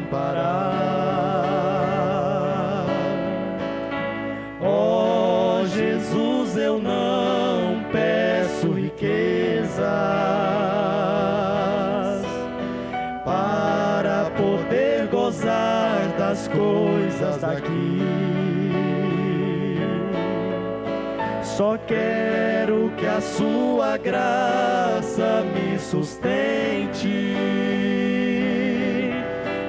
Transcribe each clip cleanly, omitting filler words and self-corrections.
amparar. Ó Jesus, eu não peço riquezas para poder gozar das coisas daqui. Só quero que a sua graça me sustente,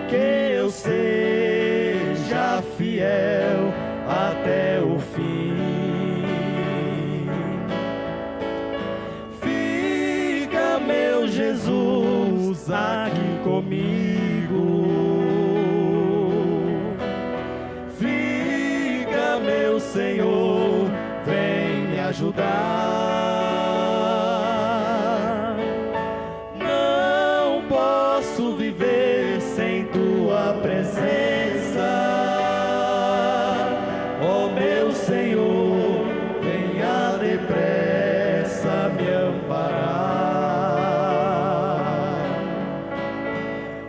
que eu seja fiel até o fim. Fica, meu Jesus, aqui comigo. Fica, meu Senhor, vem me ajudar. Não posso viver sem tua presença. Ó meu Senhor, venha depressa me amparar.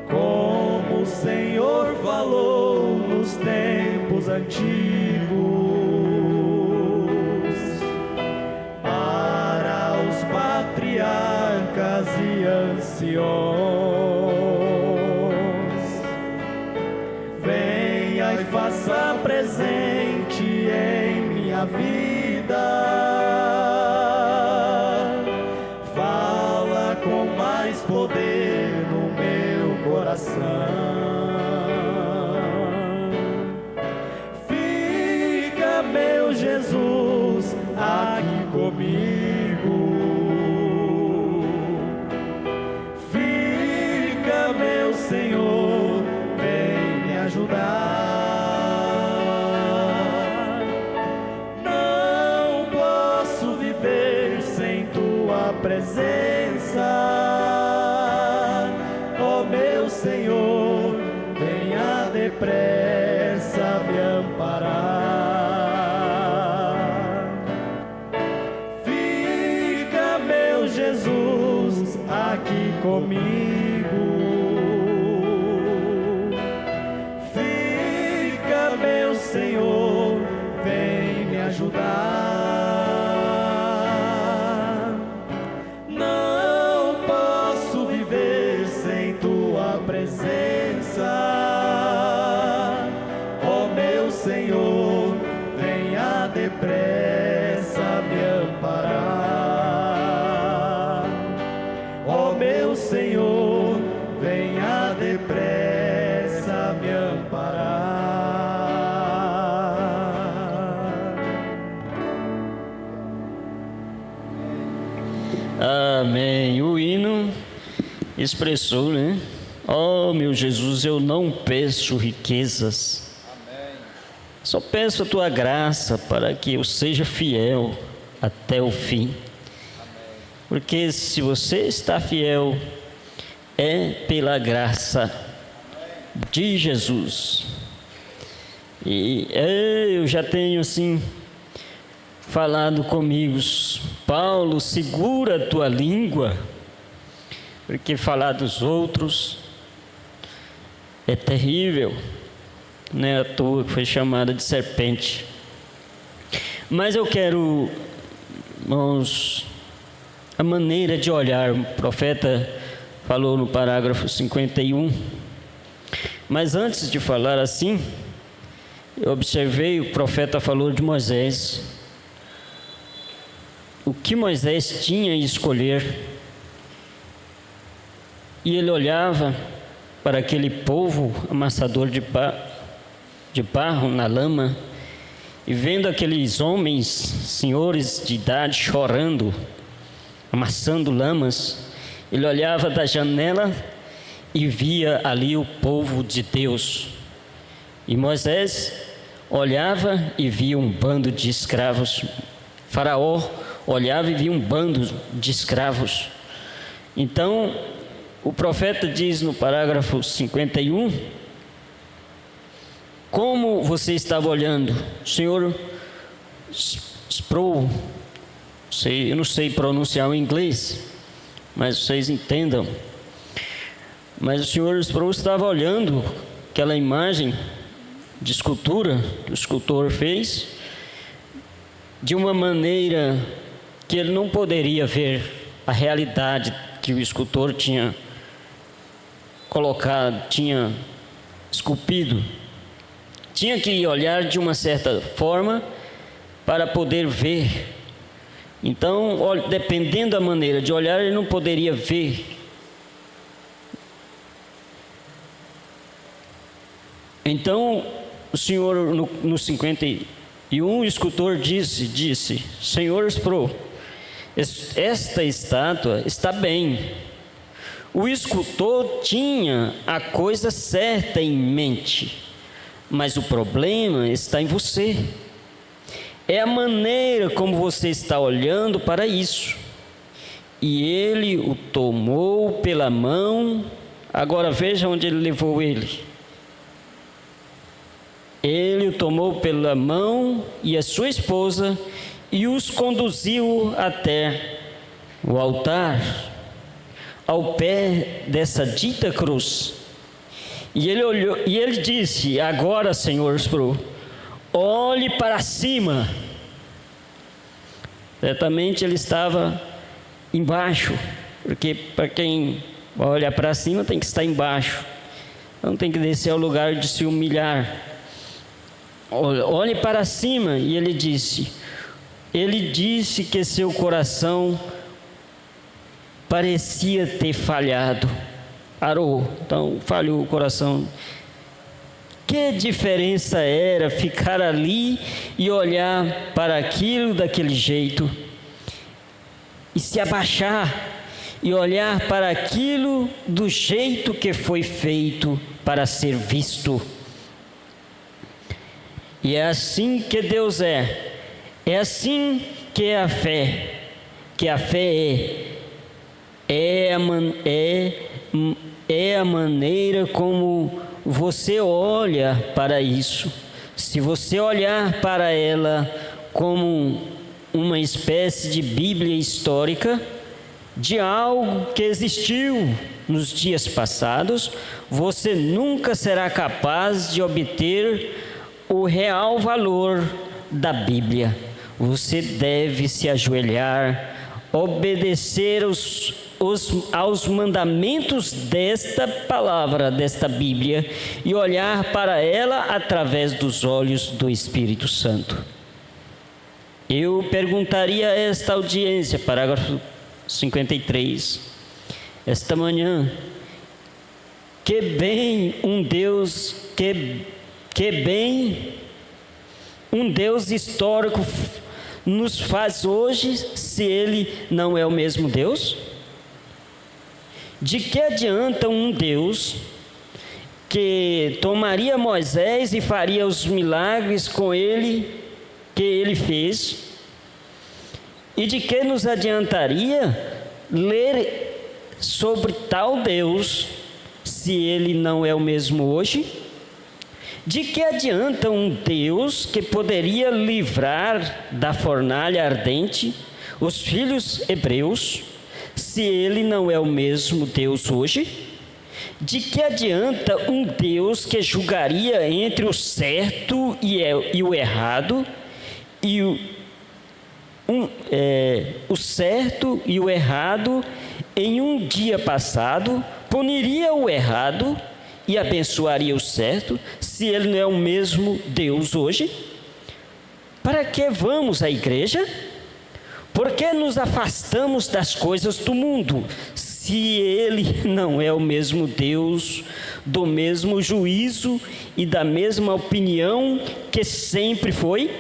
Como o Senhor falou nos tempos antigos, para os patriarcas e anciões, venha e faça presente em minha vida. Fala com mais poder no meu coração. Fica, meu Jesus, aqui comigo. Fica, meu Senhor, vem me ajudar. Não posso viver sem tua presença. Ó meu Senhor, venha depressa me amparar. Fica, meu Jesus, aqui comigo. Fica, meu Senhor, vem me ajudar. Não posso viver sem tua presença. Ó meu Senhor, venha depressa me amparar. Ó meu Senhor, venha depressa me amparar. Amém. O hino expressou, né? Ó meu Jesus, eu não peço riquezas. Só peço a tua graça para que eu seja fiel até o fim. Porque se você está fiel, é pela graça de Jesus. E eu já tenho assim falado comigo: Paulo, segura a tua língua, porque falar dos outros é terrível. Não é à toa que foi chamada de serpente. Mas eu quero, irmãos, a maneira de olhar. O profeta falou no parágrafo 51. Mas antes de falar assim, eu observei, o profeta falou de Moisés. O que Moisés tinha a escolher. E ele olhava para aquele povo amassador de barro na lama, e vendo aqueles homens, senhores de idade, chorando, amassando lamas, ele olhava da janela e via ali o povo de Deus. E Moisés olhava e via um bando de escravos. Faraó olhava e via um bando de escravos. Então, o profeta diz no parágrafo 51, como você estava olhando? O senhor Sproul, eu não sei pronunciar o inglês, mas vocês entendam. Mas o senhor Sproul estava olhando aquela imagem de escultura que o escultor fez de uma maneira que ele não poderia ver a realidade que o escultor tinha colocado, tinha esculpido. Tinha que olhar de uma certa forma para poder ver. Então, dependendo da maneira de olhar, ele não poderia ver. Então, o Senhor, no 51, o escultor disse: Senhor Spro, esta estátua está bem. O escultor tinha a coisa certa em mente, mas o problema está em você. É a maneira como você está olhando para isso. E ele o tomou pela mão. Agora veja onde ele levou ele. Ele o tomou pela mão e a sua esposa e os conduziu até o altar, ao pé dessa dita cruz. E ele olhou e ele disse: agora, Senhor Spro, olhe para cima. Certamente ele estava embaixo, porque para quem olha para cima tem que estar embaixo, não tem que descer ao lugar de se humilhar. Olhe para cima. E ele disse que seu coração parecia ter falhado. Parou, então falhou o coração. Que diferença era ficar ali e olhar para aquilo daquele jeito, e se abaixar e olhar para aquilo do jeito que foi feito para ser visto. E é assim que Deus é assim que é a fé, é a maneira como você olha para isso. Se você olhar para ela como uma espécie de Bíblia histórica, de algo que existiu nos dias passados, você nunca será capaz de obter o real valor da Bíblia. Você deve se ajoelhar, obedecer aos mandamentos desta palavra, desta Bíblia, e olhar para ela através dos olhos do Espírito Santo. Eu perguntaria a esta audiência, parágrafo 53, esta manhã: que bem um Deus histórico nos faz hoje, se Ele não é o mesmo Deus? De que adianta um Deus que tomaria Moisés e faria os milagres com ele que ele fez? E de que nos adiantaria ler sobre tal Deus, se Ele não é o mesmo hoje? De que adianta um Deus que poderia livrar da fornalha ardente os filhos hebreus, se Ele não é o mesmo Deus hoje? De que adianta um Deus que julgaria entre o certo e o errado, e o certo e o errado em um dia passado, puniria o errado e abençoaria o certo, se Ele não é o mesmo Deus hoje? Para que vamos à igreja? Por que nos afastamos das coisas do mundo, se Ele não é o mesmo Deus, do mesmo juízo e da mesma opinião que sempre foi?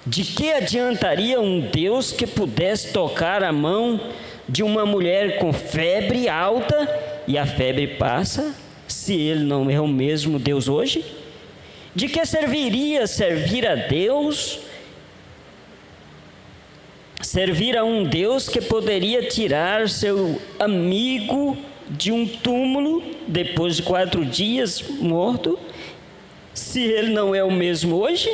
De que adiantaria um Deus que pudesse tocar a mão de uma mulher com febre alta e a febre passa, se Ele não é o mesmo Deus hoje? De que serviria servir a Deus, servir a um Deus que poderia tirar seu amigo de um túmulo depois de 4 dias morto, se Ele não é o mesmo hoje?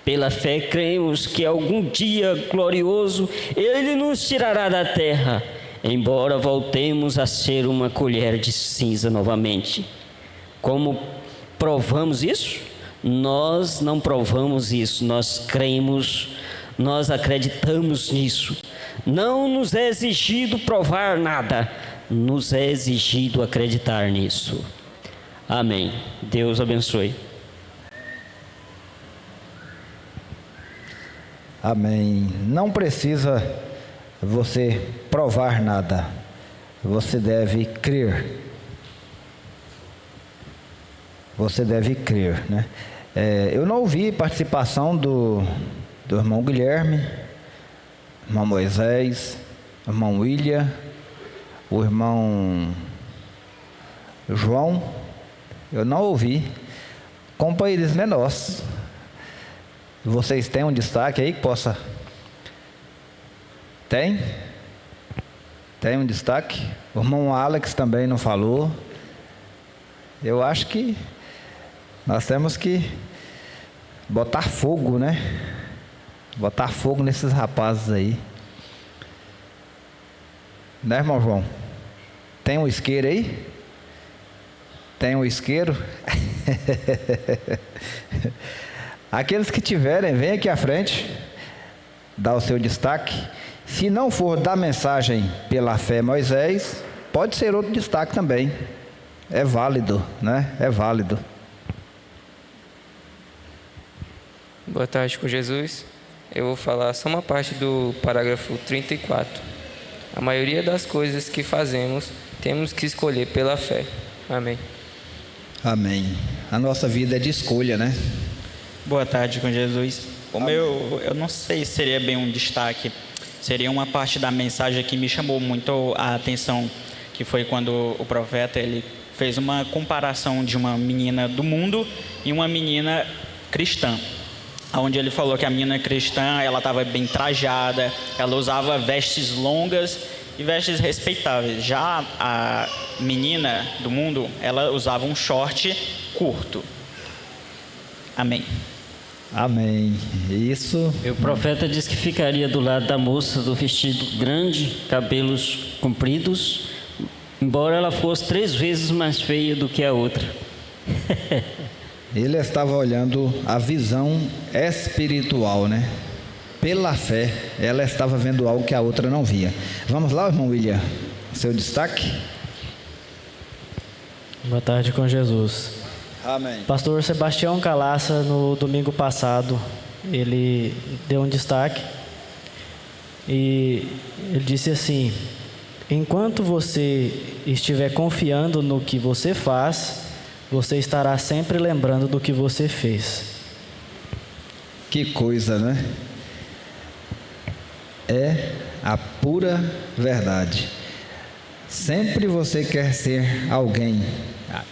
Pela fé cremos que algum dia glorioso Ele nos tirará da terra, embora voltemos a ser uma colher de cinza novamente. Como provamos isso? Nós não provamos isso, nós cremos, nós acreditamos nisso. Não nos é exigido provar nada, nos é exigido acreditar nisso. Amém. Deus abençoe. Amém. Não precisa você provar nada, você deve crer. Você deve crer, né? Eu não ouvi participação do irmão Guilherme, irmão Moisés, irmão William, o irmão João. Eu não ouvi. Companheirismo é nosso. Vocês têm um destaque aí que possa... Tem? Tem um destaque? O irmão Alex também não falou. Eu acho que nós temos que botar fogo, né? Botar fogo nesses rapazes aí. Né, irmão João? Tem um isqueiro aí? Tem um isqueiro? Aqueles que tiverem, vem aqui à frente, dá o seu destaque. Se não for da mensagem pela fé Moisés, pode ser outro destaque também. É válido, né? É válido. Boa tarde com Jesus. Eu vou falar só uma parte do parágrafo 34. A maioria das coisas que fazemos, temos que escolher pela fé. Amém. Amém. A nossa vida é de escolha, né? Boa tarde com Jesus. O meu, eu não sei se seria bem um destaque. Seria uma parte da mensagem que me chamou muito a atenção, que foi quando o profeta ele fez uma comparação de uma menina do mundo e uma menina cristã, onde ele falou que a menina cristã ela estava bem trajada, ela usava vestes longas e vestes respeitáveis. Já a menina do mundo, ela usava um short curto. Amém. Amém. Isso. O profeta disse que ficaria do lado da moça do vestido grande, cabelos compridos, embora ela fosse 3 vezes mais feia do que a outra. Ele estava olhando a visão espiritual, né? Pela fé, ela estava vendo algo que a outra não via. Vamos lá, irmão William, seu destaque. Boa tarde com Jesus. Amém. Pastor Sebastião Calaça, no domingo passado, ele deu um destaque e ele disse assim: enquanto você estiver confiando no que você faz, você estará sempre lembrando do que você fez. Que coisa, né? É a pura verdade. Sempre você quer ser alguém.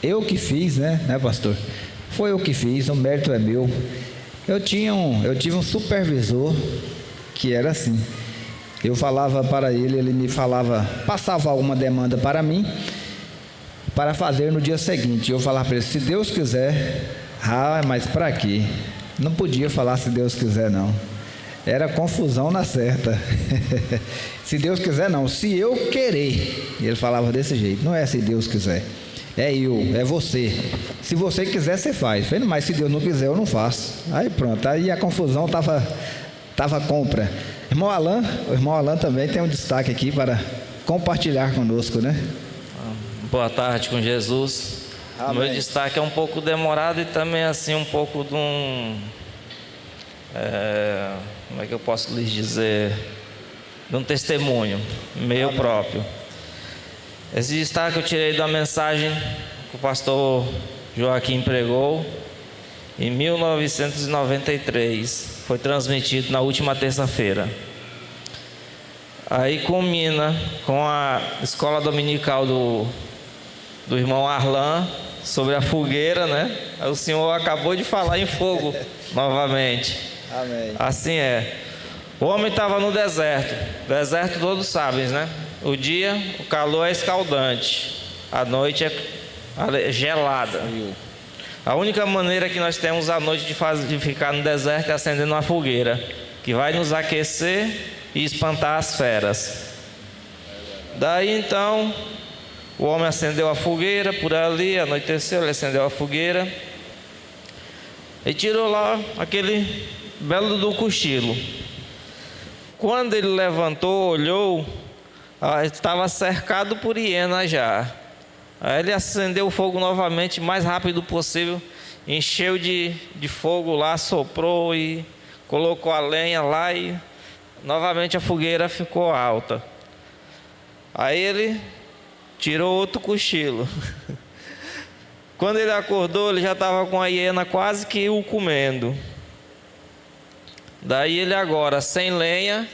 Eu que fiz, né, pastor? Foi eu que fiz, o mérito é meu. Eu tive um supervisor que era assim. Eu falava para ele, ele me falava, passava alguma demanda para mim, para fazer no dia seguinte. Eu falava para ele, se Deus quiser. Mas para quê? Não podia falar se Deus quiser, não. Era confusão na certa. Se Deus quiser, não. Se eu querer. Ele falava desse jeito. Não é se Deus quiser. É eu, é você. Se você quiser, você faz. Falei, mas se Deus não quiser, eu não faço. Aí pronto. Aí a confusão estava compra. O irmão Alan também tem um destaque aqui para compartilhar conosco, né? Boa tarde com Jesus. O meu destaque é um pouco demorado e também assim um pouco de um... como é que eu posso lhes dizer? De um testemunho meu próprio. Esse destaque eu tirei da mensagem que o pastor Joaquim pregou em 1993. Foi transmitido na última terça-feira. Aí culmina com a escola dominical do irmão Arlan sobre a fogueira, né? O senhor acabou de falar em fogo novamente. Amém. Assim é. O homem estava no deserto. Deserto todos sabem, né? O dia, o calor é escaldante. A noite é gelada. A única maneira que nós temos à noite de ficar no deserto é acendendo uma fogueira, que vai nos aquecer e espantar as feras. Daí então, O homem acendeu a fogueira por ali, anoiteceu, ele acendeu a fogueira e tirou lá aquele belo do cochilo. Quando ele levantou, olhou, estava cercado por hienas já. Aí ele acendeu o fogo novamente, mais rápido possível, encheu de fogo lá, soprou e colocou a lenha lá e novamente a fogueira ficou alta. Aí ele tirou outro cochilo. Quando ele acordou, ele já estava com a hiena quase que o comendo. Daí ele agora, sem lenha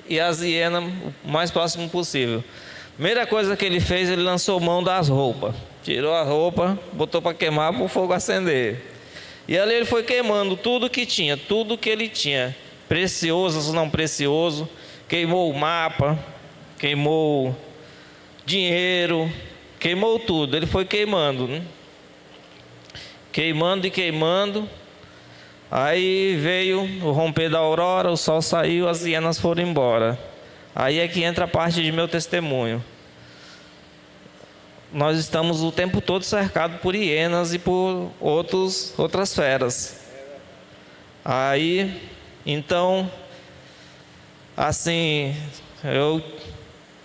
e as hienas o mais próximo possível. Primeira coisa que ele fez, ele lançou mão das roupas. Tirou a roupa, botou para queimar, para o fogo acender. E ali ele foi queimando tudo que tinha, tudo que ele tinha. Precioso, não precioso. Queimou o mapa, queimou dinheiro, queimou tudo. Ele foi queimando, né? Queimando e queimando. Aí veio o romper da aurora, o sol saiu, as hienas foram embora. Aí é que entra a parte de meu testemunho. Nós estamos o tempo todo cercados por hienas e por outras feras. Aí, então, assim, eu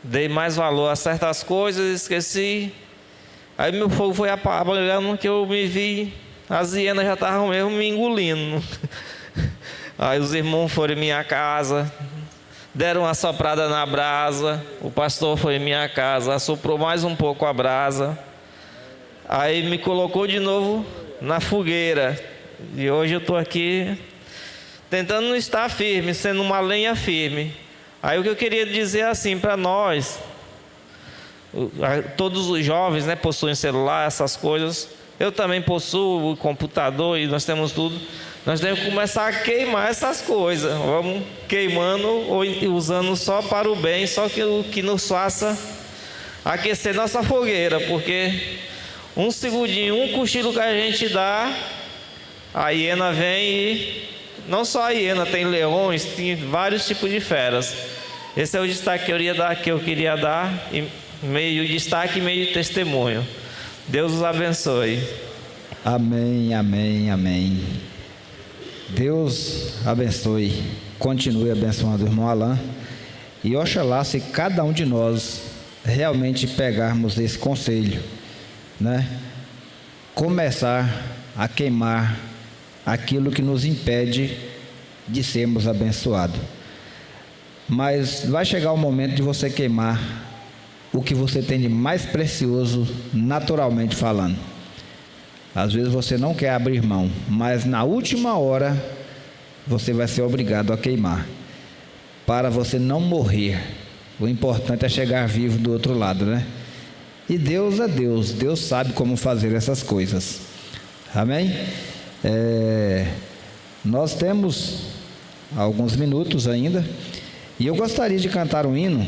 dei mais valor a certas coisas, esqueci. Aí meu fogo foi apagando, que eu me vi, as hienas já estavam mesmo me engolindo. Aí os irmãos foram em minha casa, deram uma soprada na brasa, o pastor foi em minha casa, assoprou mais um pouco a brasa, aí me colocou de novo na fogueira, e hoje eu estou aqui tentando estar firme, sendo uma lenha firme. Aí o que eu queria dizer assim para nós, todos os jovens, né, possuem celular, essas coisas, eu também possuo o computador e nós temos tudo. Nós temos que começar a queimar essas coisas. Vamos queimando ou usando só para o bem, só que o que nos faça aquecer nossa fogueira, porque um segundinho, um cochilo que a gente dá, a hiena vem e não só a hiena, tem leões, tem vários tipos de feras. Esse é o destaque que eu queria dar, meio destaque e meio testemunho. Deus os abençoe. Amém, amém, amém. Deus abençoe, continue abençoando o irmão Alain. E oxalá se cada um de nós realmente pegarmos esse conselho, né? Começar a queimar aquilo que nos impede de sermos abençoados. Mas vai chegar o momento de você queimar o que você tem de mais precioso, naturalmente falando. Às vezes você não quer abrir mão, mas na última hora você vai ser obrigado a queimar, para você não morrer. O importante é chegar vivo do outro lado, né? E Deus é Deus, Deus sabe como fazer essas coisas. Amém? Nós temos alguns minutos ainda, e eu gostaria de cantar um hino.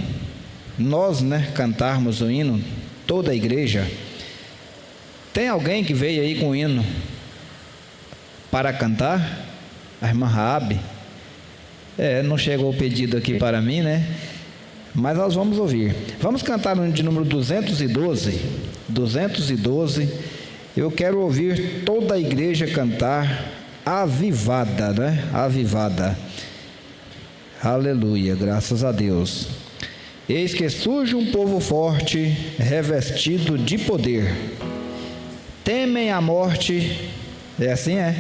Nós, né, cantarmos o hino, toda a igreja. Tem alguém que veio aí com o hino para cantar? A irmã Raabe? Não chegou o pedido aqui para mim, né? Mas nós vamos ouvir. Vamos cantar o hino de número 212. 212. Eu quero ouvir toda a igreja cantar avivada, né? Avivada. Aleluia, graças a Deus. Eis que surge um povo forte, revestido de poder. Temem a morte. É assim, é?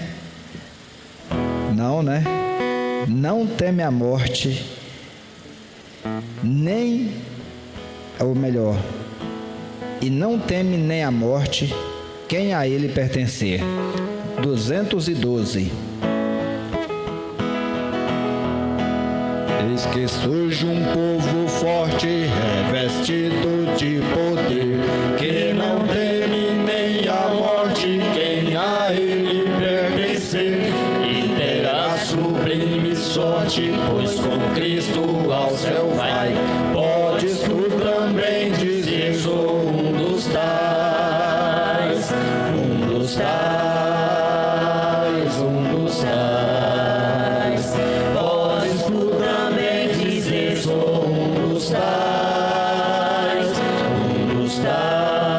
Não, né? Não teme a morte, nem, ou melhor, e não teme nem a morte quem a ele pertencer. 212. Eis que surge um povo forte, revestido de poder, que não teme nem a morte quem a ele pertencer, e terá sublime sorte, pois com Cristo ao céu vai. Podes tu também dizer: sou um dos tais, um dos tais, um dos tais. Podes tu também dizer: sou um dos tais, um dos tais.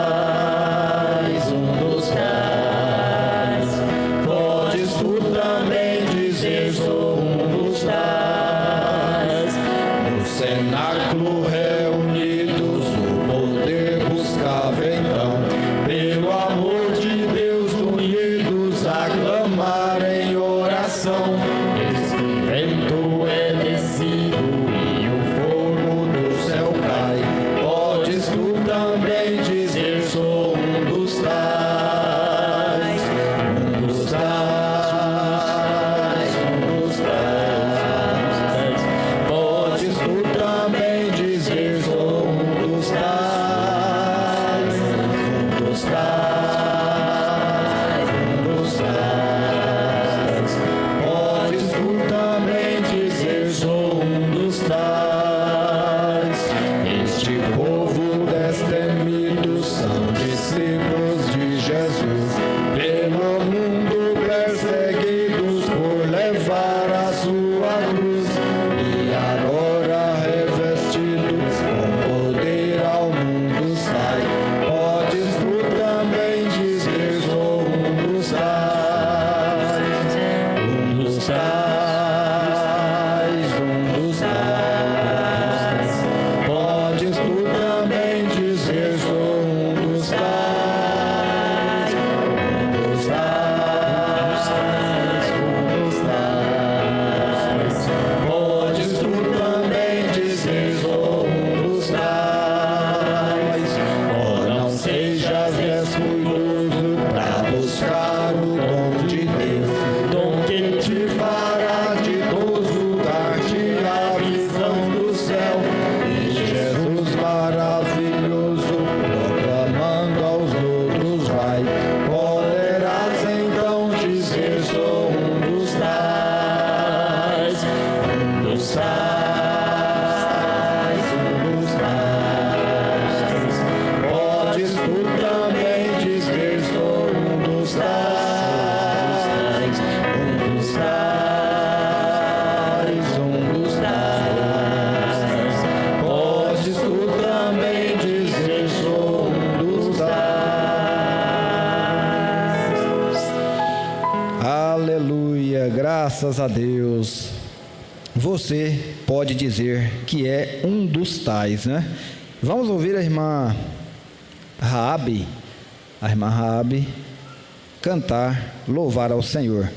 graças a Deus. Você pode dizer que é um dos tais, né? Vamos ouvir a irmã Raabe, cantar, louvar ao Senhor.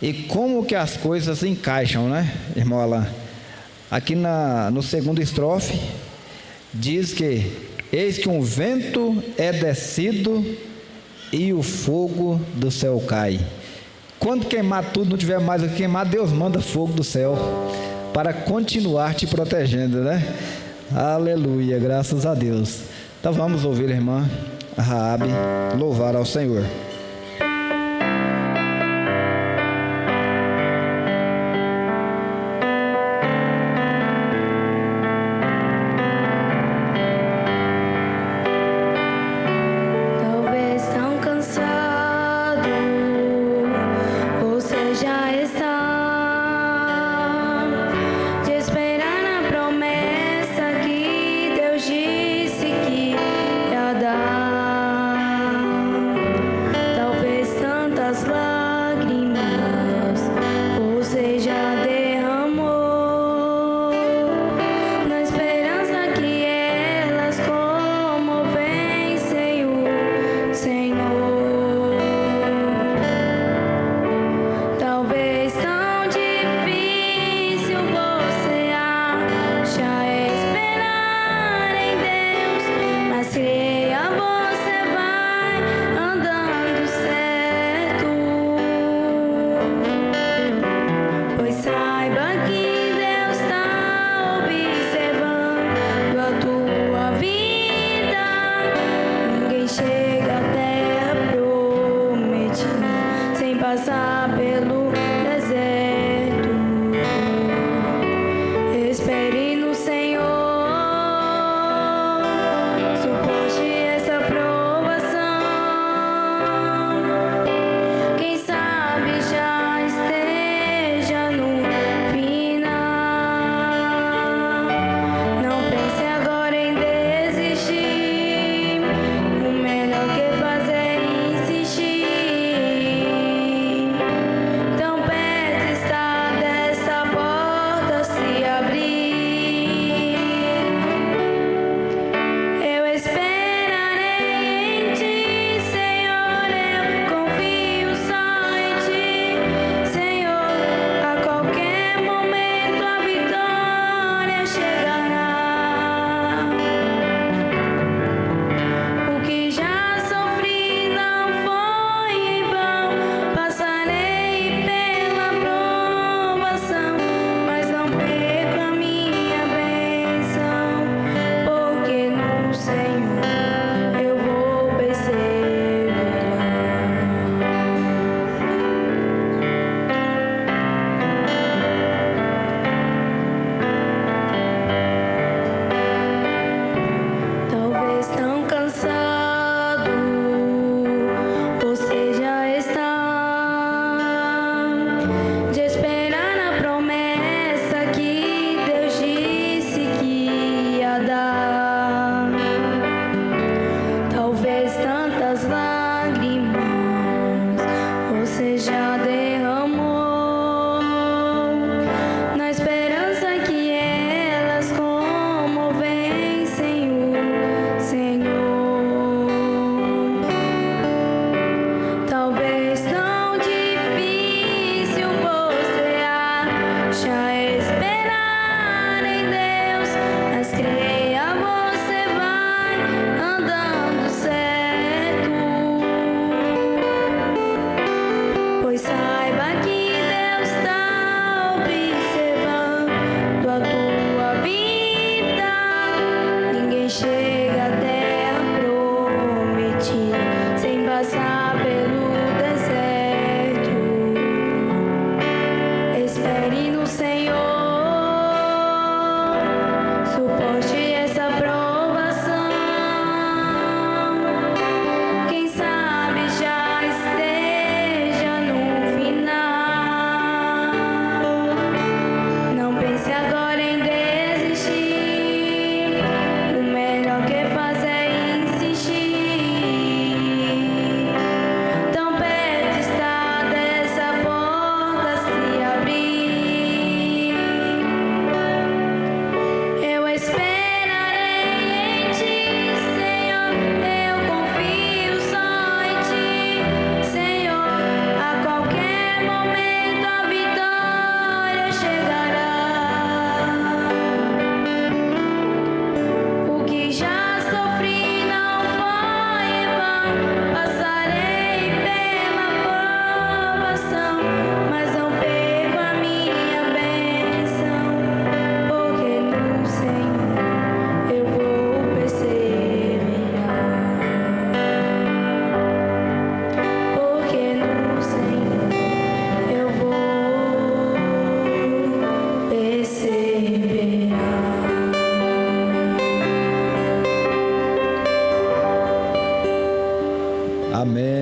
E como que as coisas encaixam, né, irmão Alain? Aqui no segundo estrofe, diz que eis que um vento é descido e o fogo do céu cai. Quando queimar tudo, não tiver mais o que queimar, Deus manda fogo do céu para continuar te protegendo, né? Aleluia, graças a Deus. Então vamos ouvir a irmã Raabe louvar ao Senhor.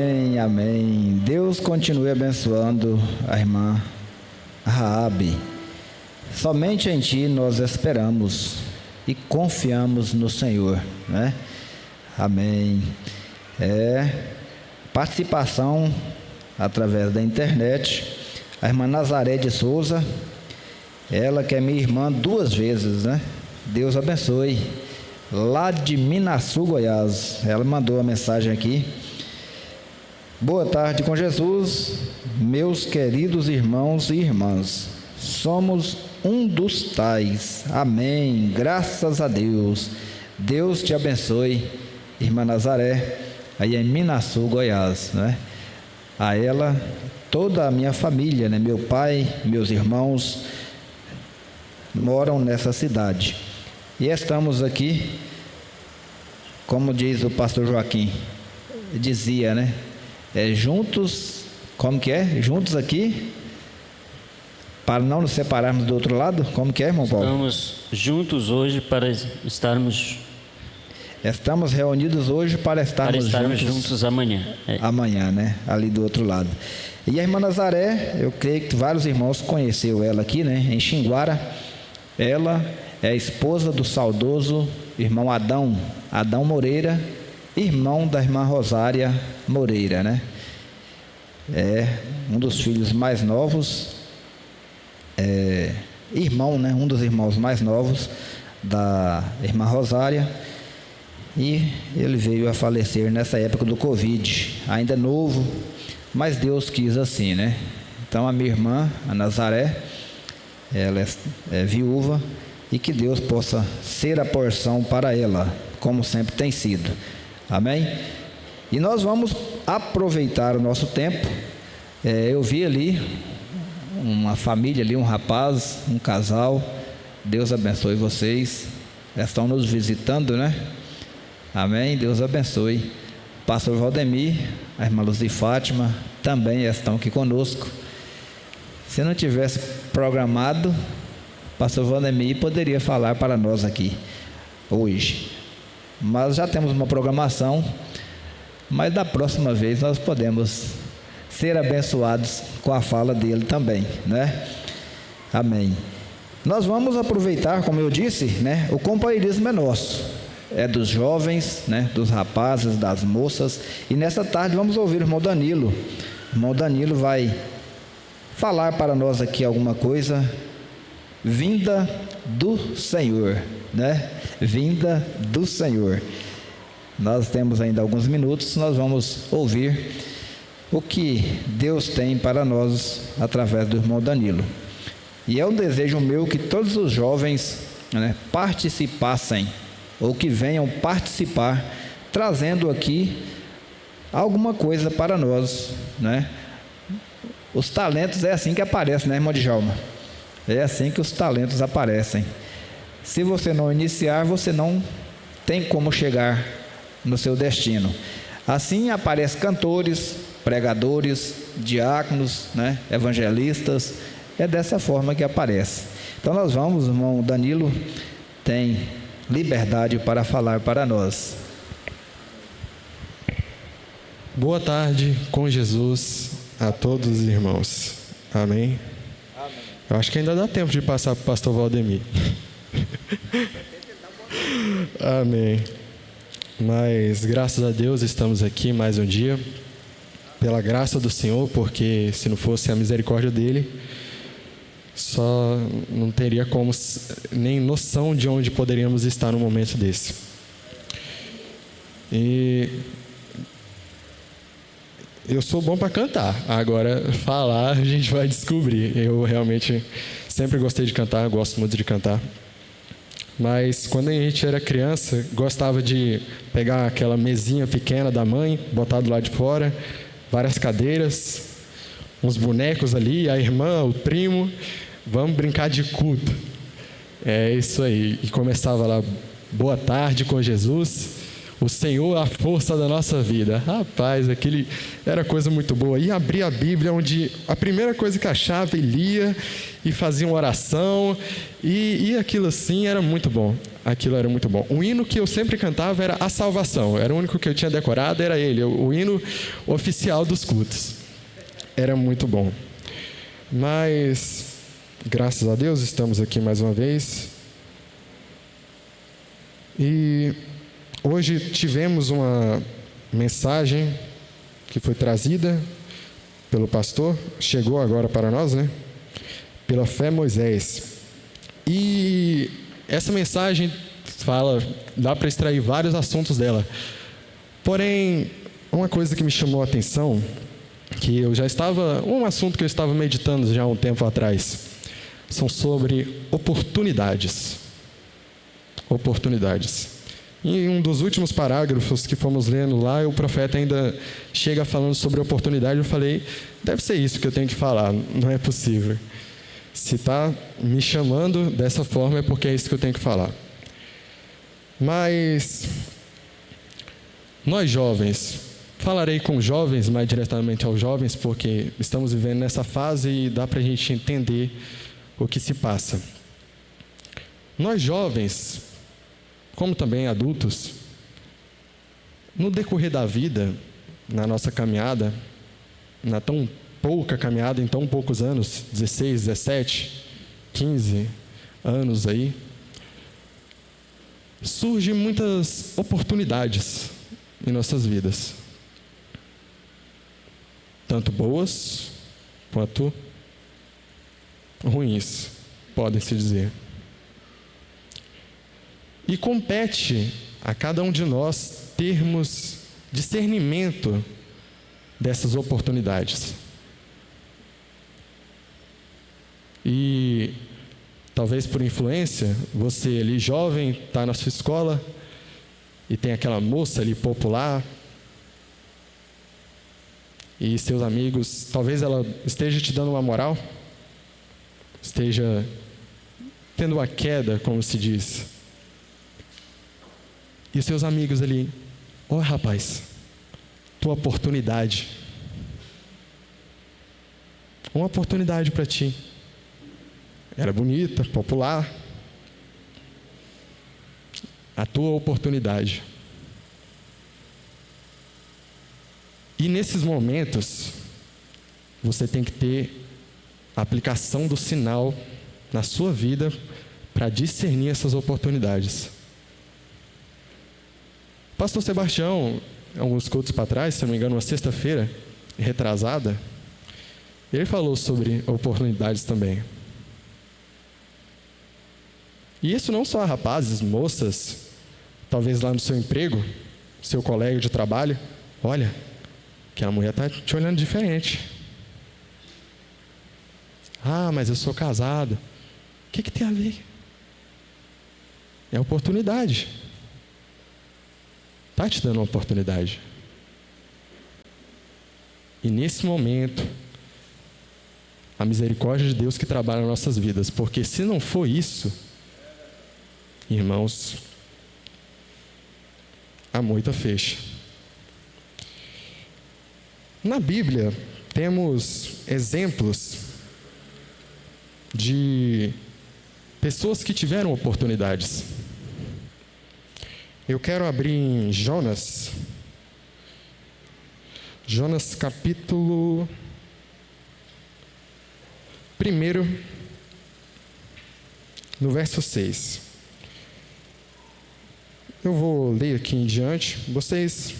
Amém, amém. Deus continue abençoando a irmã Raabe. Somente em Ti nós esperamos e confiamos no Senhor, né? Amém. Participação através da internet, a irmã Nazaré de Souza, ela que é minha irmã 2 vezes, né? Deus abençoe. Lá de Minaçu, Goiás, ela mandou a mensagem aqui. Boa tarde com Jesus, meus queridos irmãos e irmãs. Somos um dos tais. Amém. Graças a Deus. Deus te abençoe, irmã Nazaré, aí em Minaçu, Goiás, né? A ela, toda a minha família, né? Meu pai, meus irmãos moram nessa cidade. E estamos aqui, como diz o pastor Joaquim, dizia, né? Juntos, como que é? Juntos aqui, para não nos separarmos do outro lado, como que é, irmão Paulo? Estamos juntos hoje para estarmos... Estamos reunidos hoje para estarmos juntos amanhã. Amanhã, né? Ali do outro lado. E a irmã Nazaré, eu creio que vários irmãos conheceram ela aqui, né? Em Xinguara. Ela é a esposa do saudoso irmão Adão Moreira, irmão da irmã Rosária Moreira, né? É um dos filhos mais novos, irmão, né? Um dos irmãos mais novos da irmã Rosária, e ele veio a falecer nessa época do Covid, ainda novo, mas Deus quis assim, né? Então a minha irmã, a Nazaré, ela é viúva, e que Deus possa ser a porção para ela, como sempre tem sido. Amém? E nós vamos aproveitar o nosso tempo. Eu vi ali uma família ali, um rapaz, um casal. Deus abençoe vocês. Estão nos visitando, né? Amém? Deus abençoe. Pastor Valdemir, a irmã Luz de Fátima também estão aqui conosco. Se não tivesse programado, pastor Valdemir poderia falar para nós aqui hoje, mas já temos uma programação, mas da próxima vez nós podemos ser abençoados com a fala dele também, né? Amém. Nós vamos aproveitar, como eu disse, né? O companheirismo é nosso, é dos jovens, né? Dos rapazes, das moças, e nessa tarde vamos ouvir o irmão Danilo. O irmão Danilo vai falar para nós aqui alguma coisa, vinda do Senhor, né? Vinda do Senhor. Nós temos ainda alguns minutos, nós vamos ouvir o que Deus tem para nós através do irmão Danilo. E é um desejo meu que todos os jovens, né, participassem, ou que venham participar, trazendo aqui alguma coisa para nós, né? Os talentos é assim que aparecem, né, irmão Djalma? É assim que os talentos aparecem. Se você não iniciar, você não tem como chegar no seu destino. Assim aparecem cantores, pregadores, diáconos, né, evangelistas. É dessa forma que aparece. Então nós vamos, o irmão Danilo tem liberdade para falar para nós. Boa tarde com Jesus a todos os irmãos. Amém? Amém. Eu acho que ainda dá tempo de passar para o pastor Valdemir. Amém. Mas graças a Deus estamos aqui mais um dia, pela graça do Senhor, porque se não fosse a misericórdia dele, só não teria como nem noção de onde poderíamos estar num momento desse. E eu sou bom para cantar, agora falar a gente vai descobrir. Eu realmente sempre gostei de cantar, gosto muito de cantar. Mas quando a gente era criança, gostava de pegar aquela mesinha pequena da mãe, botar do lado de fora, várias cadeiras, uns bonecos ali, a irmã, o primo, vamos brincar de culto. É isso aí. E começava lá, boa tarde com Jesus, O Senhor, a força da nossa vida. Rapaz, aquele era coisa muito boa. E abria a Bíblia, onde a primeira coisa que achava, ele lia e fazia uma oração. E aquilo assim era muito bom. Aquilo era muito bom. O hino que eu sempre cantava era A Salvação. Era o único que eu tinha decorado, era ele. O hino oficial dos cultos. Era muito bom. Mas, graças a Deus, estamos aqui mais uma vez. E hoje tivemos uma mensagem que foi trazida pelo pastor, chegou agora para nós, né? Pela fé Moisés. E essa mensagem dá para extrair vários assuntos dela. Porém, uma coisa que me chamou a atenção, um assunto que eu estava meditando já há um tempo atrás, são sobre oportunidades. Oportunidades. Em um dos últimos parágrafos que fomos lendo lá, o profeta ainda chega falando sobre oportunidade. Eu falei, deve ser isso que eu tenho que falar, não é possível. Se está me chamando dessa forma é porque é isso que eu tenho que falar. Mas nós jovens, falarei com jovens, mais diretamente aos jovens, porque estamos vivendo nessa fase e dá para a gente entender o que se passa. Nós jovens, como também adultos, no decorrer da vida, na nossa caminhada, na tão pouca caminhada, em tão poucos anos, 16, 17, 15 anos aí, surgem muitas oportunidades em nossas vidas. Tanto boas, quanto ruins, podem-se dizer. E compete a cada um de nós termos discernimento dessas oportunidades. E talvez por influência, você ali jovem, está na sua escola e tem aquela moça ali popular e seus amigos, talvez ela esteja te dando uma moral, esteja tendo uma queda, como se diz. E os seus amigos ali, rapaz, tua oportunidade. Uma oportunidade para ti. Era bonita, popular. A tua oportunidade. E nesses momentos, você tem que ter a aplicação do sinal na sua vida para discernir essas oportunidades. Pastor Sebastião, alguns cultos para trás, se não me engano, uma sexta-feira retrasada, ele falou sobre oportunidades também. E isso não só rapazes, moças, talvez lá no seu emprego, seu colega de trabalho, olha, que a mulher está te olhando diferente. Mas eu sou casado. O que tem a ver? É oportunidade. Está te dando uma oportunidade. E nesse momento, a misericórdia de Deus que trabalha nas nossas vidas, porque se não for isso, irmãos, a moita fecha. Na Bíblia, temos exemplos de pessoas que tiveram oportunidades. Eu quero abrir em Jonas capítulo 1, no verso 6. Eu vou ler aqui em diante, vocês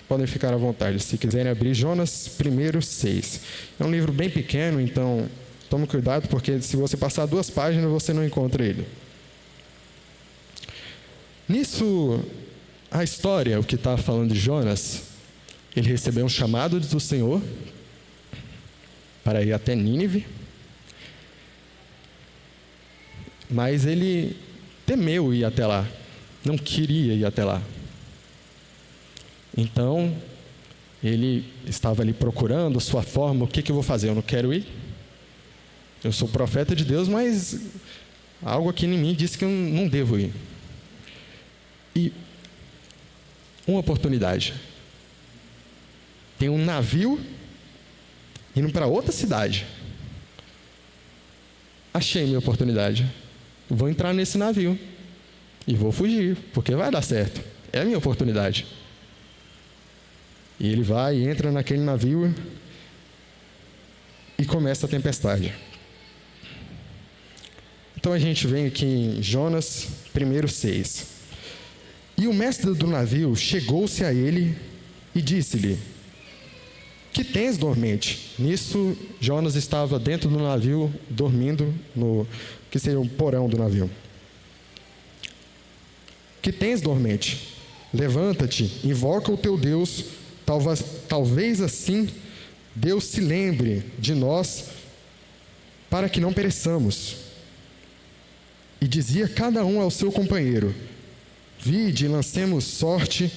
podem ficar à vontade, se quiserem abrir Jonas 1, 6. É um livro bem pequeno, então tome cuidado, porque se você passar 2 páginas, você não encontra ele. Nisso, a história, o que está falando de Jonas, ele recebeu um chamado do Senhor para ir até Nínive, mas ele temeu ir até lá, não queria ir até lá. Então, ele estava ali procurando a sua forma, o que eu vou fazer? Eu não quero ir. Eu sou profeta de Deus, mas algo aqui em mim diz que eu não devo ir. E uma oportunidade. Tem um navio indo para outra cidade. Achei minha oportunidade. Vou entrar nesse navio e vou fugir, porque vai dar certo. É a minha oportunidade. E ele vai e entra naquele navio e começa a tempestade. Então a gente vem aqui em Jonas 1:6. E o mestre do navio chegou-se a ele e disse-lhe: que tens, dormente? Nisso, Jonas estava dentro do navio, dormindo no que seria o porão do navio. Que tens, dormente? Levanta-te, invoca o teu Deus, talvez assim Deus se lembre de nós, para que não pereçamos. E dizia cada um ao seu companheiro: vide e lancemos sorte,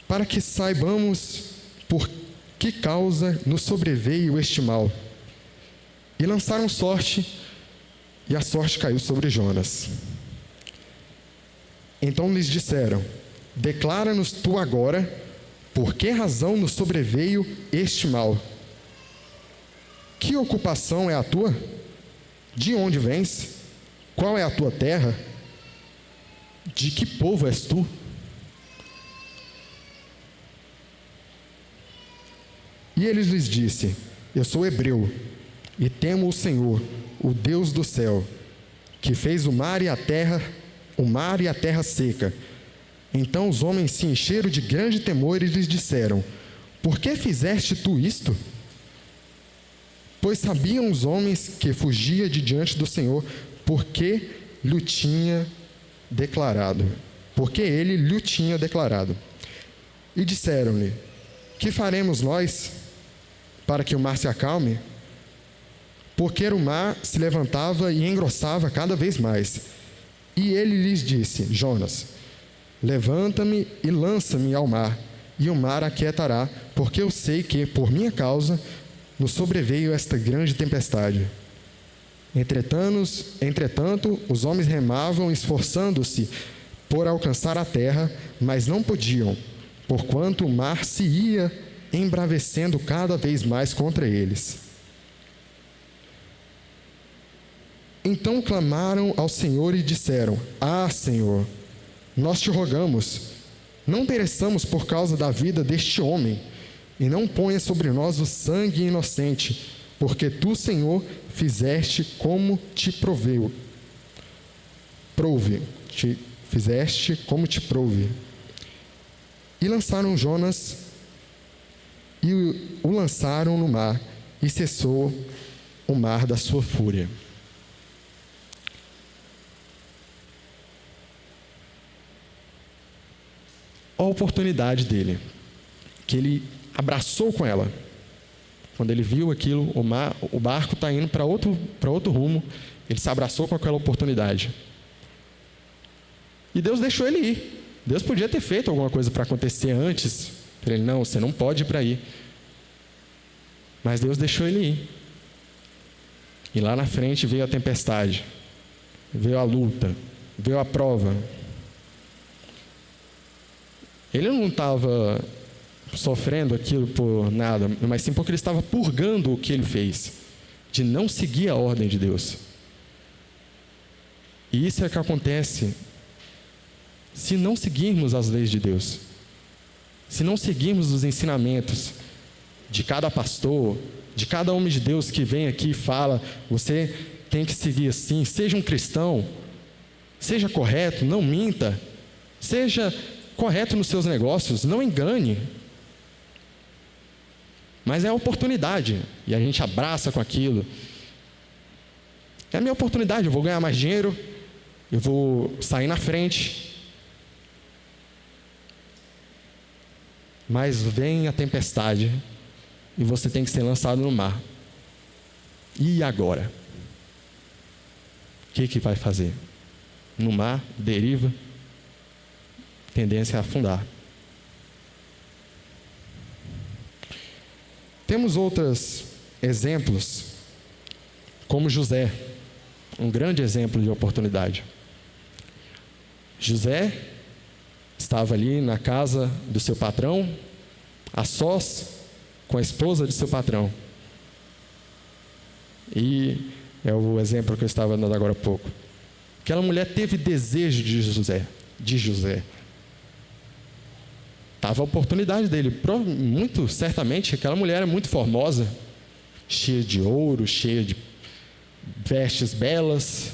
para que saibamos por que causa nos sobreveio este mal. E lançaram sorte, e a sorte caiu sobre Jonas. Então lhes disseram: declara-nos tu agora, por que razão nos sobreveio este mal? Que ocupação é a tua? De onde vens? Qual é a tua terra? De que povo és tu? E ele lhes disse: eu sou hebreu, e temo o Senhor, o Deus do céu, que fez o mar e a terra seca. Então os homens se encheram de grande temor e lhes disseram: por que fizeste tu isto? Pois sabiam os homens que fugia de diante do Senhor, porque lhe tinha declarado. Porque ele lhe tinha declarado. E disseram-lhe: que faremos nós para que o mar se acalme? Porque o mar se levantava e engrossava cada vez mais. E ele lhes disse: Jonas, levanta-me e lança-me ao mar, e o mar aquietará, porque eu sei que, por minha causa, nos sobreveio esta grande tempestade. Entretanto, os homens remavam, esforçando-se por alcançar a terra, mas não podiam, porquanto o mar se ia embravecendo cada vez mais contra eles. Então clamaram ao Senhor e disseram: ah, Senhor, nós te rogamos, não pereçamos por causa da vida deste homem, e não ponha sobre nós o sangue inocente, porque tu, Senhor, fizeste como te fizeste como te prouve. E lançaram Jonas, e o lançaram no mar, e cessou o mar da sua fúria. A oportunidade dele, que ele abraçou com ela. Quando ele viu aquilo, o barco está indo para outro rumo, ele se abraçou com aquela oportunidade. E Deus deixou ele ir. Deus podia ter feito alguma coisa para acontecer antes. Para ele: não, você não pode ir para aí. Mas Deus deixou ele ir. E lá na frente veio a tempestade, veio a luta, veio a prova. Ele não estava sofrendo aquilo por nada, mas sim porque ele estava purgando o que ele fez, de não seguir a ordem de Deus. E isso é o que acontece se não seguirmos as leis de Deus, se não seguirmos os ensinamentos de cada pastor, de cada homem de Deus que vem aqui e fala: você tem que seguir assim, seja um cristão, seja correto, não minta, seja correto nos seus negócios, não engane. Mas é a oportunidade, e a gente abraça com aquilo. É a minha oportunidade, eu vou ganhar mais dinheiro, eu vou sair na frente. Mas vem a tempestade e você tem que ser lançado no mar. E agora? O que vai fazer? No mar, deriva, tendência a afundar. Temos outros exemplos, como José, um grande exemplo de oportunidade. José estava ali na casa do seu patrão, a sós com a esposa de seu patrão. E é o exemplo que eu estava dando agora há pouco. Aquela mulher teve desejo de José. Estava a oportunidade dele. Muito certamente aquela mulher era muito formosa, cheia de ouro, cheia de vestes belas.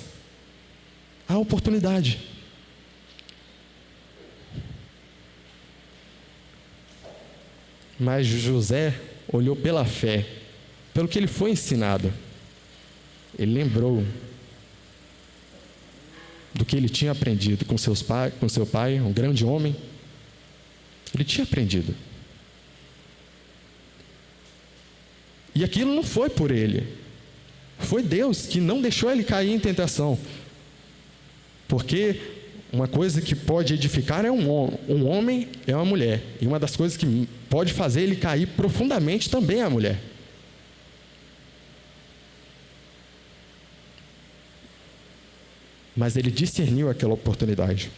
A oportunidade. Mas José olhou pela fé, pelo que ele foi ensinado. Ele lembrou do que ele tinha aprendido com seu pai, um grande homem. Ele tinha aprendido. E aquilo não foi por ele. Foi Deus que não deixou ele cair em tentação. Porque uma coisa que pode edificar é um homem, é uma mulher. E uma das coisas que pode fazer ele cair profundamente também é a mulher. Mas ele discerniu aquela oportunidade.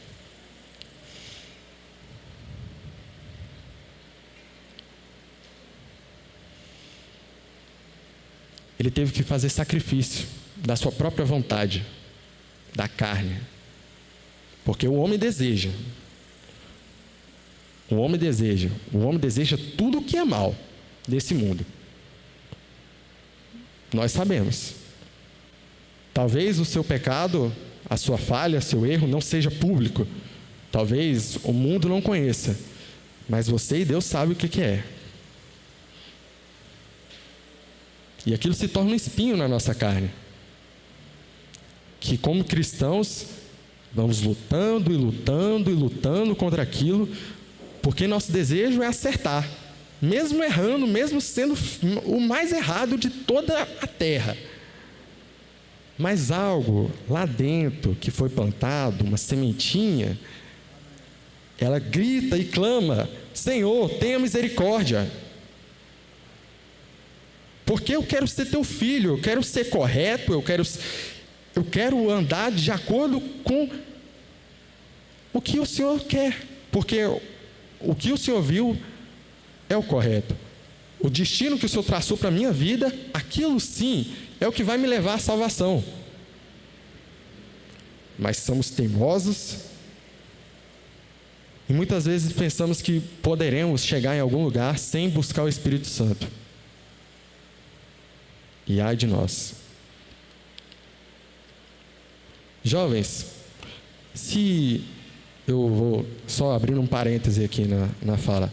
Ele teve que fazer sacrifício da sua própria vontade, da carne. Porque o homem deseja. O homem deseja tudo o que é mal nesse mundo. Nós sabemos. Talvez o seu pecado, a sua falha, seu erro não seja público. Talvez o mundo não conheça. Mas você e Deus sabem o que é. E aquilo se torna um espinho na nossa carne. Que como cristãos, vamos lutando e lutando e lutando contra aquilo, porque nosso desejo é acertar. Mesmo errando, mesmo sendo o mais errado de toda a terra. Mas algo lá dentro que foi plantado, uma sementinha, ela grita e clama: Senhor, tenha misericórdia. Porque eu quero ser teu filho, eu quero ser correto, eu quero andar de acordo com o que o Senhor quer. Porque o que o Senhor viu é o correto. O destino que o Senhor traçou para a minha vida, aquilo sim é o que vai me levar à salvação. Mas somos teimosos e muitas vezes pensamos que poderemos chegar em algum lugar sem buscar o Espírito Santo. E ai de nós. Jovens, se eu vou só abrir um parêntese aqui na fala.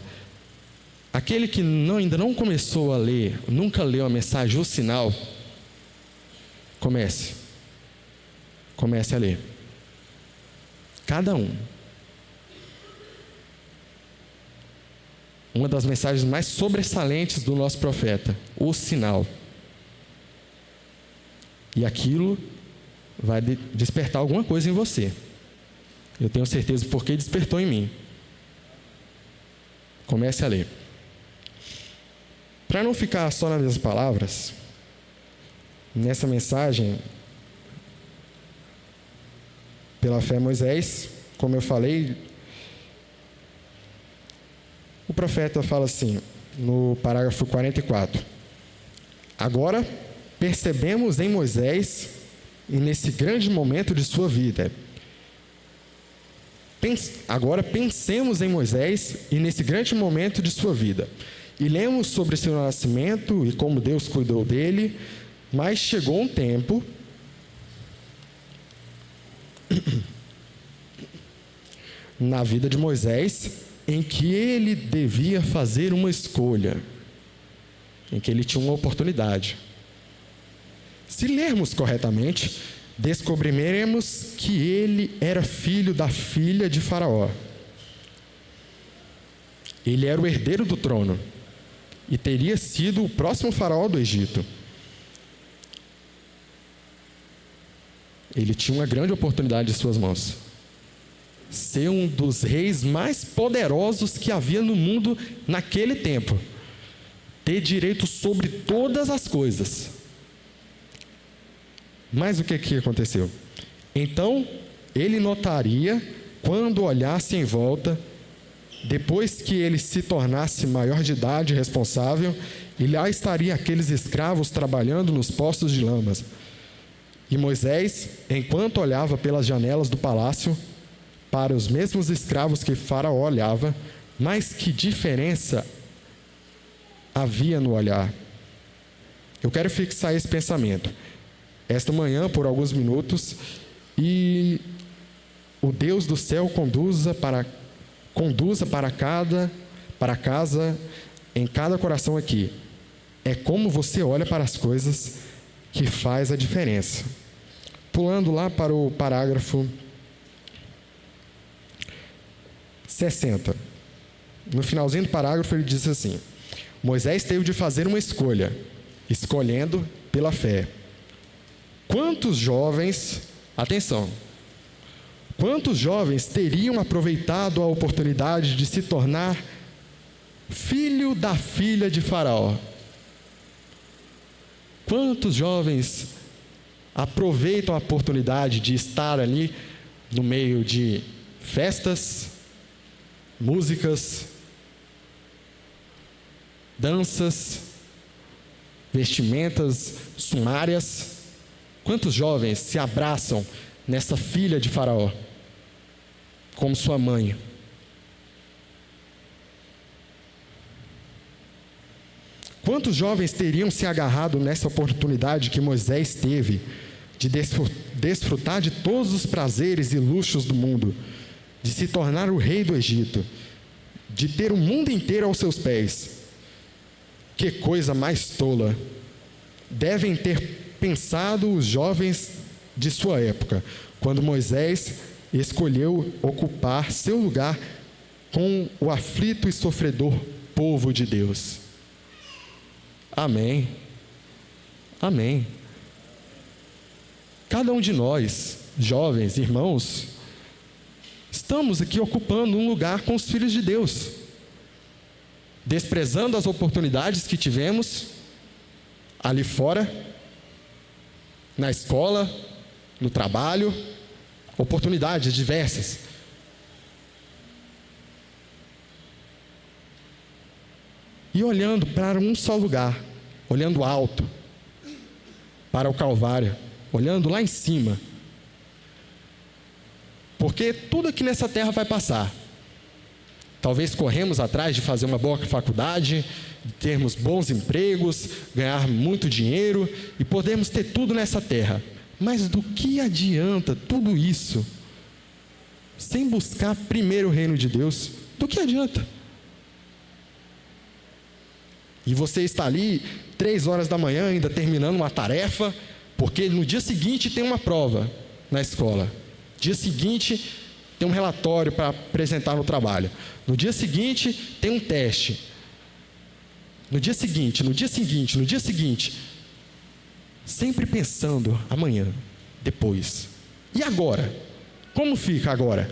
Aquele que ainda não começou a ler, nunca leu a mensagem, o sinal, comece a ler. Cada um. Uma das mensagens mais sobressalentes do nosso profeta, o sinal. E aquilo vai despertar alguma coisa em você. Eu tenho certeza porque despertou em mim. Comece a ler. Para não ficar só nas minhas palavras, nessa mensagem, pela fé Moisés, como eu falei, o profeta fala assim, no parágrafo 44. Agora, percebemos em Moisés, e nesse grande momento de sua vida, agora pensemos em Moisés, e nesse grande momento de sua vida, e lemos sobre seu nascimento, e como Deus cuidou dele, mas chegou um tempo, na vida de Moisés, em que ele devia fazer uma escolha, em que ele tinha uma oportunidade. Se lermos corretamente, descobriremos que ele era filho da filha de Faraó. Ele era o herdeiro do trono e teria sido o próximo faraó do Egito. Ele tinha uma grande oportunidade em suas mãos. Ser um dos reis mais poderosos que havia no mundo naquele tempo. Ter direito sobre todas as coisas. Mas o que aconteceu? Então, ele notaria quando olhasse em volta, depois que ele se tornasse maior de idade e responsável, e lá estaria aqueles escravos trabalhando nos postos de lamas. E Moisés, enquanto olhava pelas janelas do palácio, para os mesmos escravos que Faraó olhava, mas que diferença havia no olhar? Eu quero fixar esse pensamento esta manhã por alguns minutos, e o Deus do céu conduza para casa, em cada coração aqui. É como você olha para as coisas que faz a diferença. Pulando lá para o parágrafo 60. No finalzinho do parágrafo ele diz assim: Moisés teve de fazer uma escolha, escolhendo pela fé. Quantos jovens, atenção, quantos jovens teriam aproveitado a oportunidade de se tornar filho da filha de Faraó? Quantos jovens aproveitam a oportunidade de estar ali no meio de festas, músicas, danças, vestimentas sumárias? Quantos jovens se abraçam nessa filha de Faraó, como sua mãe? Quantos jovens teriam se agarrado nessa oportunidade que Moisés teve de desfrutar de todos os prazeres e luxos do mundo, de se tornar o rei do Egito, de ter o mundo inteiro aos seus pés? Que coisa mais tola devem ter pensado os jovens de sua época, quando Moisés escolheu ocupar seu lugar com o aflito e sofredor povo de Deus. Amém. Amém. Cada um de nós, jovens, irmãos, estamos aqui ocupando um lugar com os filhos de Deus, desprezando as oportunidades que tivemos ali fora, na escola, no trabalho, oportunidades diversas. E olhando para um só lugar, olhando alto, para o Calvário, olhando lá em cima. Porque tudo aqui nessa terra vai passar. Talvez corremos atrás de fazer uma boa faculdade, de termos bons empregos, ganhar muito dinheiro e podermos ter tudo nessa terra. Mas do que adianta tudo isso sem buscar primeiro o reino de Deus? Do que adianta? E você está ali 3 horas da manhã ainda terminando uma tarefa, porque no dia seguinte tem uma prova na escola. Dia seguinte tem um relatório para apresentar no trabalho. No dia seguinte tem um teste. No dia seguinte. Sempre pensando amanhã, depois. E agora? Como fica agora?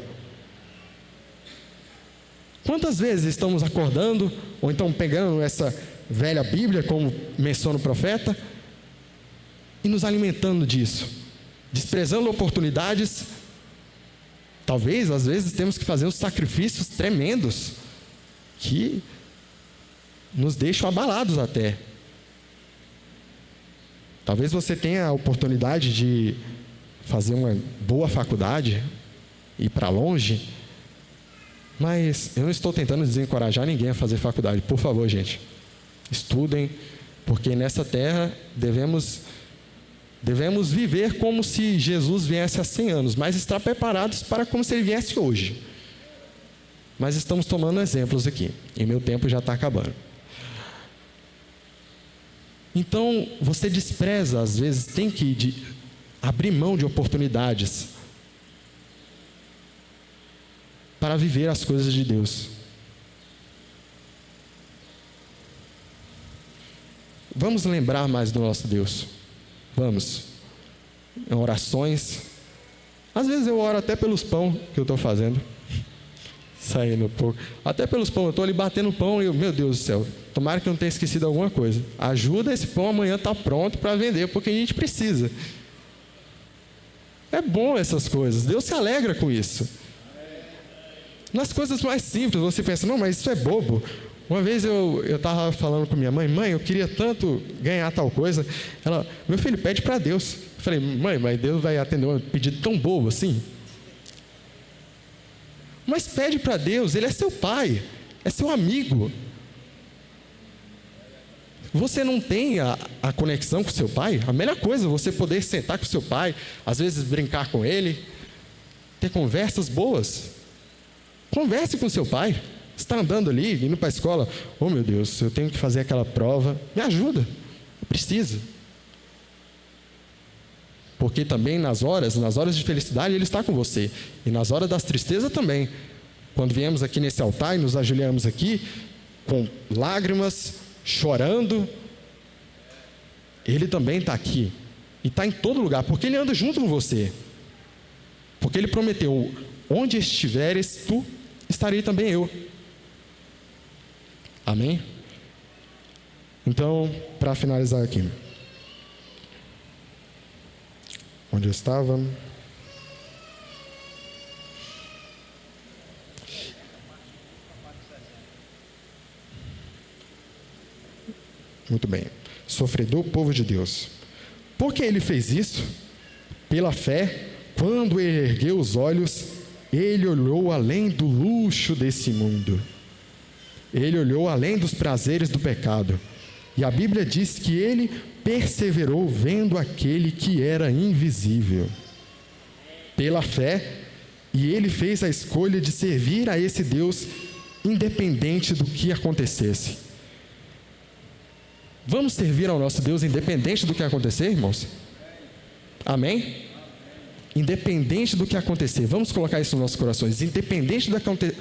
Quantas vezes estamos acordando, ou então pegando essa velha Bíblia, como menciona o profeta, e nos alimentando disso, desprezando oportunidades? Talvez, às vezes, temos que fazer uns sacrifícios tremendos, que nos deixam abalados até. Talvez você tenha a oportunidade de fazer uma boa faculdade, ir para longe, mas eu não estou tentando desencorajar ninguém a fazer faculdade. Por favor, gente, estudem, porque nessa terra devemos viver como se Jesus viesse há 100 anos, mas estar preparados para como se ele viesse hoje. Mas estamos tomando exemplos aqui, e meu tempo já está acabando. Então, você despreza, às vezes, tem que abrir mão de oportunidades para viver as coisas de Deus. Vamos lembrar mais do nosso Deus. Vamos. Em orações. Às vezes eu oro até pelos pão que eu estou fazendo. Saindo um pouco. Até pelos pão. Eu estou ali batendo pão e eu, meu Deus do céu, tomara que eu não tenha esquecido alguma coisa. Ajuda esse pão amanhã estar pronto para vender, porque a gente precisa. É bom essas coisas. Deus se alegra com isso. nas coisas mais simples. Você pensa, não, mas isso é bobo. Uma vez eu estava falando com minha mãe, eu queria tanto ganhar tal coisa. Ela, meu filho, pede para Deus. Eu falei, mãe, mas Deus vai atender um pedido tão bobo assim? Mas pede para Deus, Ele é seu pai, é seu amigo. Você não tem a conexão com seu pai? A melhor coisa é você poder sentar com seu pai, às vezes brincar com ele, ter conversas boas. Converse com seu pai. Você está andando ali, indo para a escola, oh meu Deus, eu tenho que fazer aquela prova, me ajuda, eu preciso. Porque também nas horas de felicidade Ele está com você, e nas horas das tristezas também. Quando viemos aqui nesse altar e nos ajoelhamos aqui, com lágrimas, chorando, Ele também está aqui, e está em todo lugar, porque Ele anda junto com você, porque Ele prometeu, onde estiveres tu, estarei também eu. Amém? Então, para finalizar aqui, onde eu estava? Muito bem. Sofredor povo de Deus. Por que ele fez isso? Pela fé, quando ele ergueu os olhos, ele olhou além do luxo desse mundo. Ele olhou além dos prazeres do pecado. E a Bíblia diz que ele perseverou vendo aquele que era invisível. Pela fé, e ele fez a escolha de servir a esse Deus independente do que acontecesse. Vamos servir ao nosso Deus independente do que acontecer, irmãos? Amém? Independente do que acontecer, vamos colocar isso nos nossos corações, independente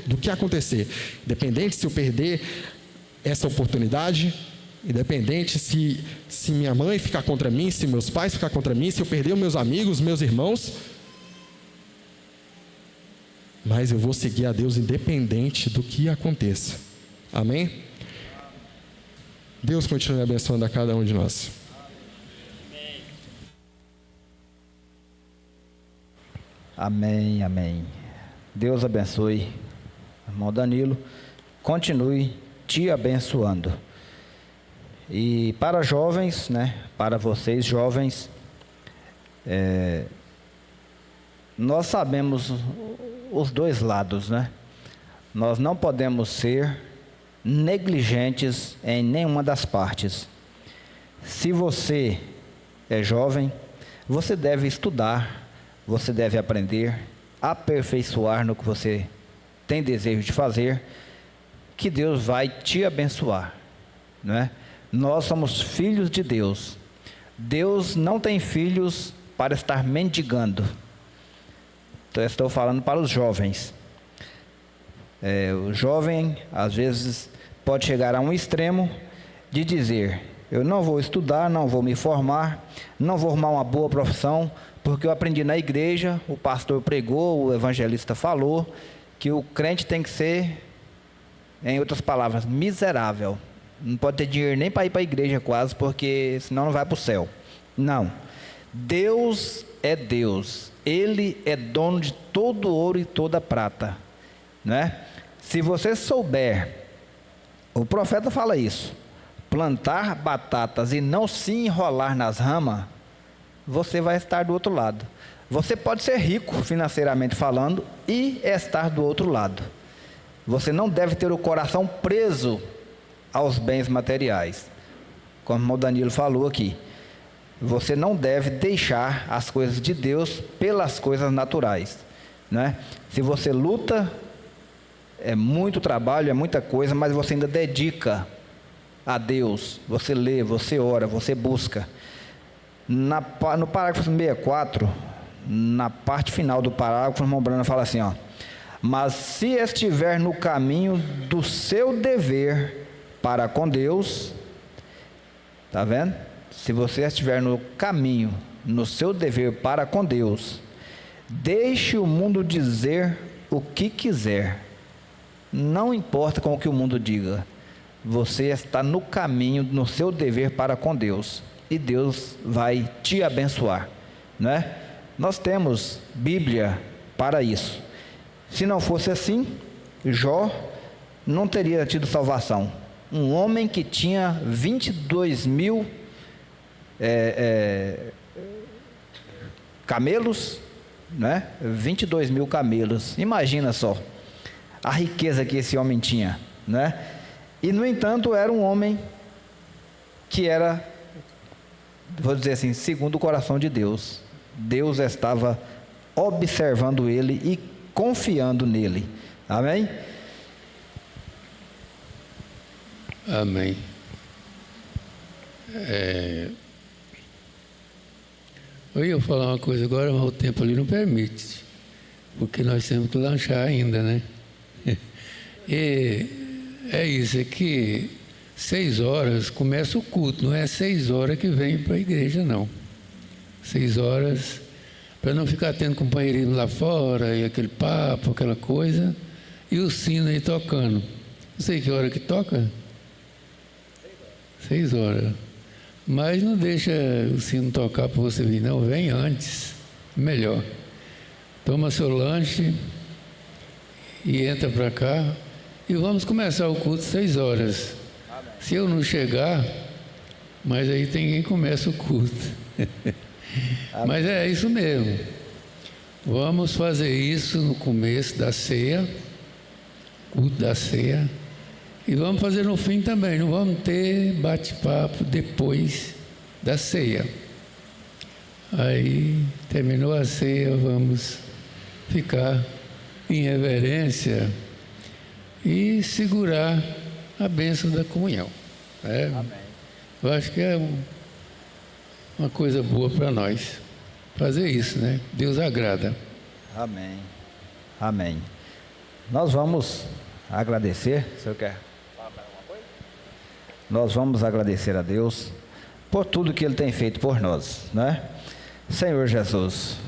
do que acontecer, independente se eu perder essa oportunidade, independente se minha mãe ficar contra mim, se meus pais ficar contra mim, se eu perder os meus amigos, meus irmãos, mas eu vou seguir a Deus independente do que aconteça. Amém? Deus continue abençoando a cada um de nós. Amém, amém. Deus abençoe, irmão Danilo, continue te abençoando. E para jovens, para vocês jovens, nós sabemos os dois lados, Nós não podemos ser negligentes em nenhuma das partes. Se você é jovem, você deve estudar, você deve aprender, aperfeiçoar no que você tem desejo de fazer, que Deus vai te abençoar, Nós somos filhos de Deus. Deus não tem filhos para estar mendigando. Então, estou falando para os jovens. O jovem, às vezes, pode chegar a um extremo de dizer, eu não vou estudar, não vou me formar, não vou arrumar uma boa profissão, porque eu aprendi na igreja, o pastor pregou, o evangelista falou, que o crente tem que ser, em outras palavras, miserável. Não pode ter dinheiro nem para ir para a igreja quase, porque senão não vai para o céu. Não. Deus é Deus. Ele é dono de todo ouro e toda prata. Se você souber, o profeta fala isso, plantar batatas e não se enrolar nas ramas, você vai estar do outro lado. Você pode ser rico financeiramente falando e estar do outro lado. Você não deve ter o coração preso aos bens materiais. Como o Danilo falou aqui, você não deve deixar as coisas de Deus pelas coisas naturais. Se você luta, é muito trabalho, é muita coisa, mas você ainda dedica a Deus, você lê, você ora, você busca. No parágrafo 64, na parte final do parágrafo, o irmão Brana fala assim, mas se estiver no caminho do seu dever para com Deus, está vendo? Se você estiver no caminho, no seu dever para com Deus, deixe o mundo dizer o que quiser, não importa com o que o mundo diga, você está no caminho, no seu dever para com Deus, e Deus vai te abençoar, Nós temos Bíblia para isso. Se não fosse assim, Jó não teria tido salvação. Um homem que tinha 22 mil camelos, né? 22 mil camelos. Imagina só a riqueza que esse homem tinha, né? E no entanto era um homem que era, vou dizer assim, segundo o coração de Deus. Deus estava observando ele e confiando nele. Amém? Amém. Eu ia falar uma coisa agora, mas o tempo ali não permite, porque nós temos que lanchar ainda, né? E é isso, é que 6 horas começa o culto, não é 6 horas que vem para a igreja, não. 6 horas, para não ficar tendo companheirismo lá fora, e aquele papo, aquela coisa, e o sino aí tocando. Não sei que hora que toca. 6 horas. Mas não deixa o sino tocar para você vir, não. Vem antes. Melhor. Toma seu lanche e entra para cá. E vamos começar o culto 6 horas. Se eu não chegar, mas aí tem quem começa o culto. Mas é isso mesmo. Vamos fazer isso no começo da ceia, culto da ceia. E vamos fazer no fim também, não vamos ter bate-papo depois da ceia. Aí, terminou a ceia, vamos ficar em reverência e segurar a bênção da comunhão. Eu acho que é uma coisa boa para nós fazer isso, né? Deus agrada. Amém. Amém. Nós vamos agradecer. O senhor quer? Nós vamos agradecer a Deus por tudo que Ele tem feito por nós, né? Senhor Jesus,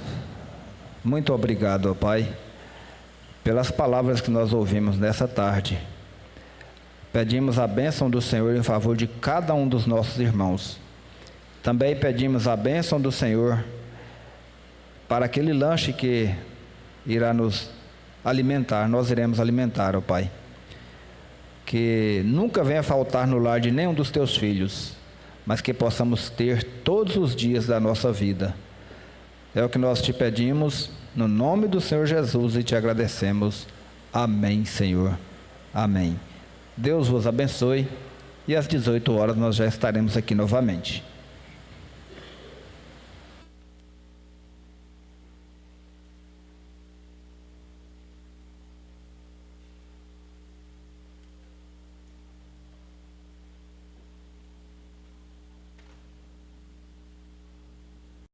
muito obrigado, ó Pai, pelas palavras que nós ouvimos nessa tarde. Pedimos a bênção do Senhor em favor de cada um dos nossos irmãos. Também pedimos a bênção do Senhor para aquele lanche que irá nos alimentar, nós iremos alimentar, ó Pai. Que nunca venha faltar no lar de nenhum dos teus filhos, mas que possamos ter todos os dias da nossa vida. É o que nós te pedimos, no nome do Senhor Jesus, e te agradecemos. Amém, Senhor. Amém. Deus vos abençoe, e às 18 horas nós já estaremos aqui novamente.